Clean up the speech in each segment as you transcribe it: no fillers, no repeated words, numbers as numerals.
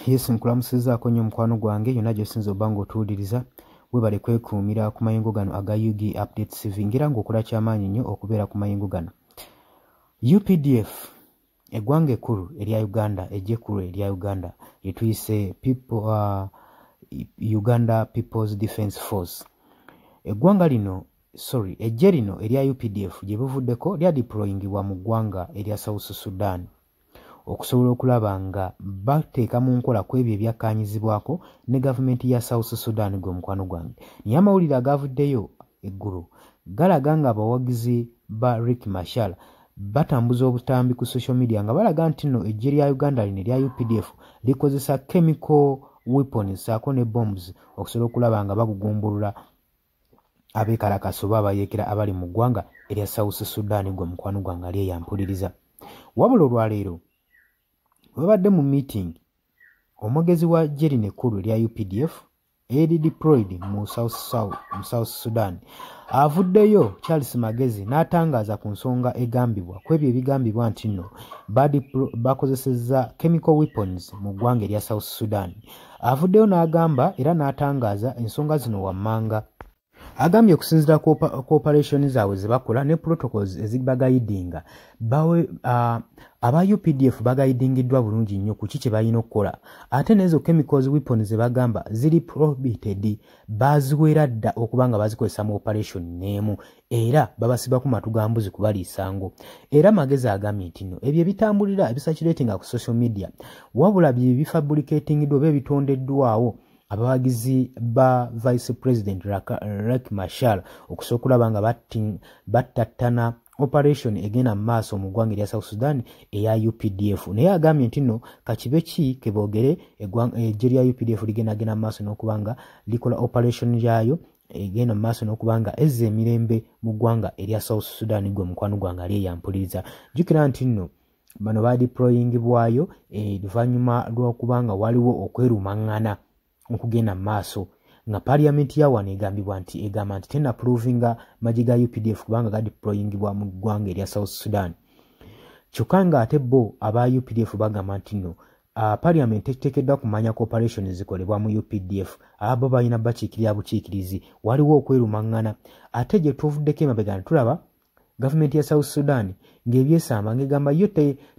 Yesu nkulamusizaako nnyo mukwano gwange yonna gy'osinza obba ng'otuwuliriza weebale kwekuumira ku mayingo gano aga UG Update TV ngira ng'okola ky'amaanyi nnyo okubeera ku mayingo gano. UPDF eggwanga ekkulu erya Uganda, eggye ekkulu erya Uganda lye tuyise Uganda People's Defence Force. Eggye lino erya UPDF gye buvuddeko lya deployingibwa mu ggwanga erya South Sudan okusobola okulaba nga bateeka mu nkola ku ebyo ebyakkaanyizibwako ne gavumenti ya South Sudan gwe mukwano gwange. Naye amawulire agavuddeyo eggulu galaga nga abawagizi ba Riek Machar batambuza obutambi ku social media nga balaga nti nno eggye lya Uganda lino erya UPDF likozesa chemical weapons saako ne bombs okusobola okulaba nga bagugumbulula abeekalakaasa oba abayeekera abali mu ggwanga erya South Sudan gwe mukwano gwange ali eyampuliriza. Wabula olwaleero babadde mu meeting omwogezi wa ggye lino ekkulu erya UPDF eri deployed mu South Sudan avuddeyo Charles Magezi n'atangaaza ku nsonga egambibwa ku ebyo ebigambibwa nti nno bakozesezza chemical weapons mu ggwanga erya South Sudan. Avuddeyo n'agamba era n'atangaaza ensonga zino wammanga. Agambye okusinziira ku operation zaabwe ze bakola ne protocols ezibagayidinga aba UPDF bagayidingiddwa bulungi nnyo ku kiki balina okukola ate n'ezo chemicals weapons ze bagamba ziri prohibited baziwera dda okuba nga bazikozesa mu operation n'emu era babasiba ku matu ga mbuzi kubaliisa ngo. Era Magezi agambye nti nno ebyo ebitambulira ebisakiratinga ku social media wabula bye bifabricatingiddwa oba ebitondeddwawo abawagizi ba Vice President Riek Machar okusobola okulaba nga battattana operation egenda mu maaso mu ggwanga erya South Sudan eya UPDF. Naye agambye nti nno kakibe ki ke boogere eggye lya UPDF ligenda mu maaso n'okuba nga likola operation yaayo egenda mu maaso n'okuba nga ezza emirembe mu ggwanga erya South Sudan gwe mukwano gwange ali eyampuliriza. Jjukira nti nno bano badeployingibwayo luvannyuma lw'okuba nga waliwo okwerumaŋŋana okugenda mu maaso nga parliament ya wano egamba nti tena provinga magye ga UPDF kubanga gadeployingibwa mu ggwanga erya South Sudan. Kyokka nga ate bo aba UPDF bagamba nti nno parliament teteekeddwa kumanya cooperation zikolebwa mu UPDF abo balina bakiikirira bukiikirizi waliwo okwerumaŋŋana ate gye tuvuddeko emabega ne tulaba gavumenti ya South Sudan ng'ebyesamba ng'egamba yo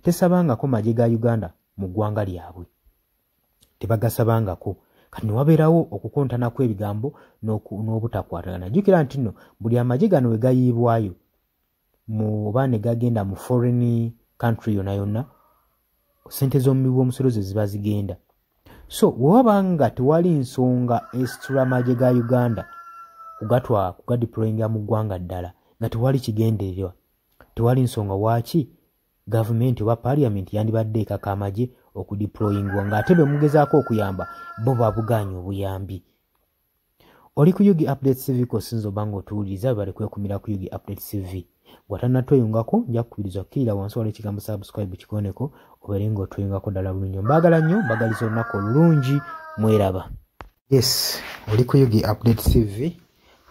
tesabangako magye ga Uganda mu ggwanga lyabwe, tebagasabangako. Kati wabeerawo okukontana kw'ebigambo n'obutakwatagana. Jjukira nti nno buli amagye gano we gayiibwayo oba ne gagenda mu foreign country yonna yonna ssente z'omubi w'omusolo ze ziba zigenda. So wewaba nga tewali nsonga esitula amagye ga Uganda kugadeployinga mu ggwanga ddala nga tewali kigendererwa, tewali nsonga waaki gavumenti oba parliament yandibadde ekaka amagye okudeployingwa ng'ate bwe mugezaako okuyamba bo babuganya obuyambi. Oli ku UG Update TV kosinza obba ng'otuwuliriza bale kwekumira ku UG Update TV. Bw'atannatweyungako nja kukubiriza kukkirira wansi waliwo ekigambo subscribe kikoneko obeere ng'otweyungako ddala bulungi. Mbaagala nnyo, mbagaliza olunaku olulungi, mweraba. Yes, oli ku UG Update TV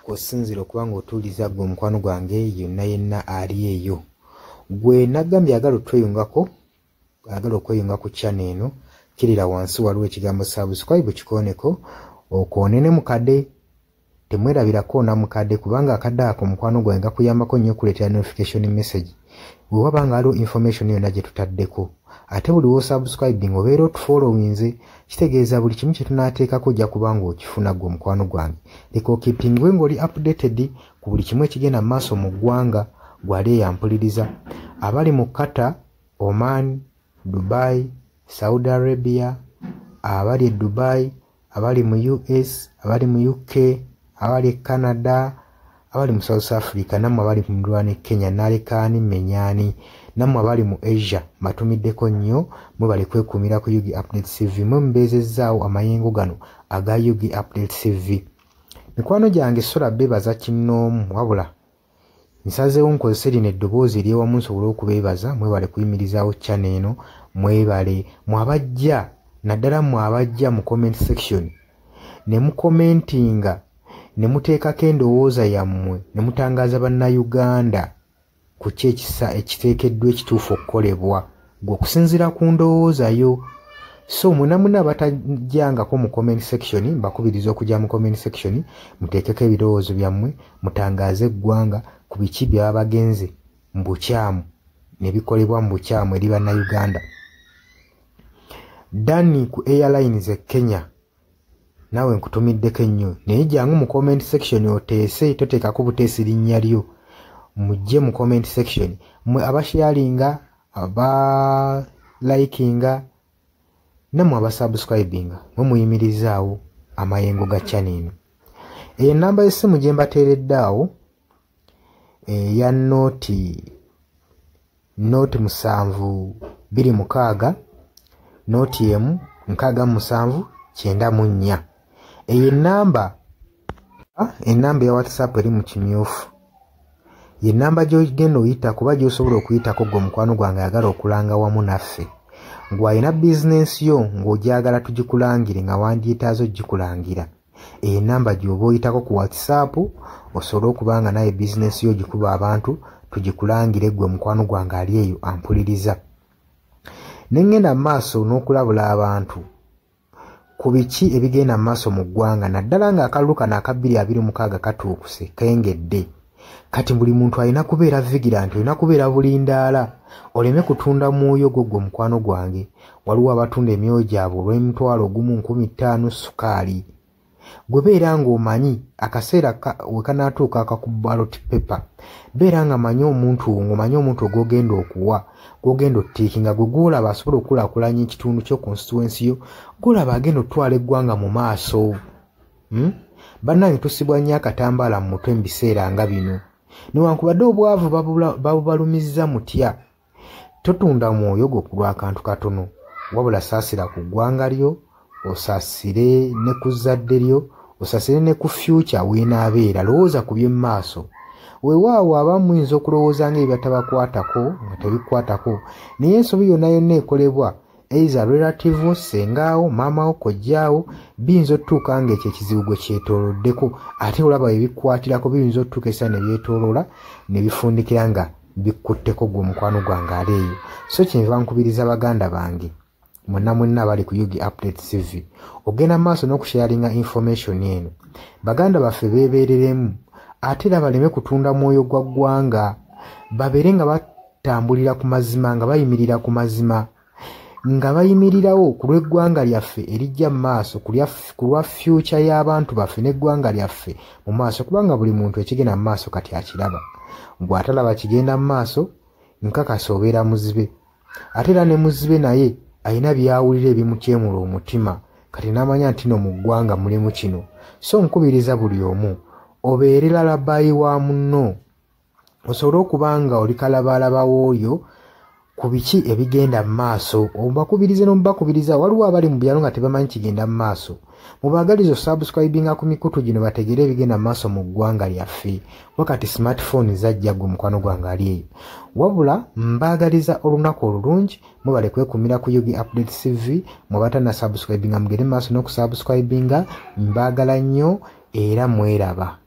kosinzira okuba ng'otuwuliriza gwe omukwano gwange yonna yenna ali eyo. Gwe nagambye agala otweyungako, agala okweyunga ku channel eno, kirira wansi waliwo ekigambo subscribe kikoneko okoonene mukadde, temwerabirako na mukadde kubanga akadde ako mukwano gwange gakuyambako nnyo okuleetera notification message bwe waba nga waliwo information yonna gye tutaddeko. Ate buli w'osubscribing obeera otufollowinze kitegeeza buli kimu kye tunaateekako ojja kubanga okifuna gwe omukwano gwange. Leka okipingwe ng'oli updated ku buli kimu ekigenda mu maaso mu ggwanga gwali eyampuliriza. Abali mu Qatar, Oman, Dubai, Saudi Arabia, abali Dubai, abali mu US, abali mu UK, abali Canada, abali mu South Africa, nammwe abali mu Ndwane Kenya, nalekaani menyani, nammwe abali mu Asia matumiddeko nnyo mwebale kwekuumira ku UG Update TV mwe mubeezezzaawo amayengo gano aga UG Update TV. Mikwano gyange sola beebaza kinnoomu wabula nsazeewo nkozese lino eddoboozi ery'ewamu nsobole okubeebaza mwebale kuyimirizaawo channel eno, mwebale mwabajja naddala mwabajja mu comment section ne mukomentinga ne muteekako endowooza yammwe ne mutangaaza bannayuganda ku ki ekiteekeddwa ekituufu okukolebwa gwe okusinziira ku ndowooza yo. So muna batajjangako mu comment section, mbakubiriza okujja mu comment section muteekeko ebirowoozo byammwe, mutangaze eggwanga ku biki bya bagenze mu bukyamu ne bikolebwa mu bukyamu eri bannayuganda. Dani ku Airlines e Kenya nawe nkutumiddeko ennyo, naye jjangu mu comment section oteese, toteekako buteesi linnya lyo, mujje mu comment section mmwe abasharinga, abalikinga namwe abasubscribinga, mwe muyimirizaawo amayengo ga channel eno. Eyo namba y'essimu gye mbateeredde awo eya nooti 726 nooti emu 679. Eyo enamba ya WhatsApp eri mu kimyufu. Ye namba gy'ogenda oyita kuba gy'osobola okuyitako gwe mukwano gwange ayagala okulanga wamu naffe. Ngw'alina bizinensi yo ng'ogyagala tugikulangire nga wandyetaazo gikulangira. Eyo namba gy'oba oyitako ku WhatsApp osobole okuba nga naye bizinensi yo gikuba abantu tugikulangire gwe mukwano gwange ali eyo ampuliriza. Nengenda maaso n'okulabula abantu ku biki ebigenda maaso mu ggwanga, naddala nga akalulu kano aka 2026 katuukuse kengedde. Kati buli muntu alina kubeera vigilant, olina kubeera bulindaala, oleme kutunda mwoyo gwo mukwano gwange. Waliwo abatunda emyoyo gyabwe olw'M1,1500 sukaali. Gwe beera ng'omanyi akaseera we kanaatuuka akakuba ballot paper, beera nga manyi omuntu ng'omanyi omuntu ogw'ogenda okuwa, gw'ogenda ottiikinga, gwe gw'olaba asobola okukulaakulanya ekitundu kyo constituency yo, gw'olaba agenda otwala eggwanga mu maaso. Bannange tusibwa nnyo akatambaala mu mutwe mu biseera nga bino. Newankubadde obwavu babubalumizza mutya, totunda mwoyo gwo ku lw'akantu katono, wabula saasira ku ggwanga lyo, osaasire ne ku zadde lyo, osaasire ne ku future weenaabeera. Lowooza ku by'emu maaso. Weewaawo abamu muyinza okulowooza ng'ebyo tabakwatako nga tebikwatako, naye ensobi yonna yonna ekolebwa eiza relative, sengaawo, maamawo, kojjaawo, biyinza otutuuka ng'ekyo ekizibu gwe kyetooloddeko, ate olaba ebikwatirako biyinza otutuuka essa ne byetooloola ne bifundikira nga bikkutteko gwe mukwano gwange ali eyo. So kyenva nkubiriza baganda bange mwenna bali ku Yugi Updates TV, ogenda maaso n'okusharinga information eno. Baganda baffe beebereremu, ate era baleme kutunda mwoyo gwa ggwanga, babeere nga batambulira ku mazima, nga bayimirira ku mazima, nga bayimirirawo ku lw'eggwanga lyaffe erijja mu maaso, ku lwa future y'abantu baffe n'eggwanga lyaffe mu maaso, kubanga buli muntu ekigenda mu maaso kati akiraba. Bw'atalaba kigenda mu maaso, nkakasa obeera muzibe. Ate era ne muzibe naye alina byawulira ebimukyemula omutima, kati n'amanya nti no mu ggwanga mulimu kino. So nkubiriza buli omu obeere lalabayi wa munno, osobole okuba nga oli kalabaalaba w'oyo ku biki ebigenda mu maaso. Obakubirize n'omubakubiriza. Waliwo abali mu byalo nga tebamanyi kigenda mu maaso, mubaagaliza subscribinga ku mikutu gino bategere ebigenda mu maaso mu ggwanga lyaffe. Wakati smartphone zajja gwe mukwano gwange ali eyo. Wabula mbaagaliza olunaku olulungi, mubale kwekumira ku Yugi Updates TV, mubatana subscribinga mugere maaso n'okusubscribinga. Mbaagala nnyo era mweraba.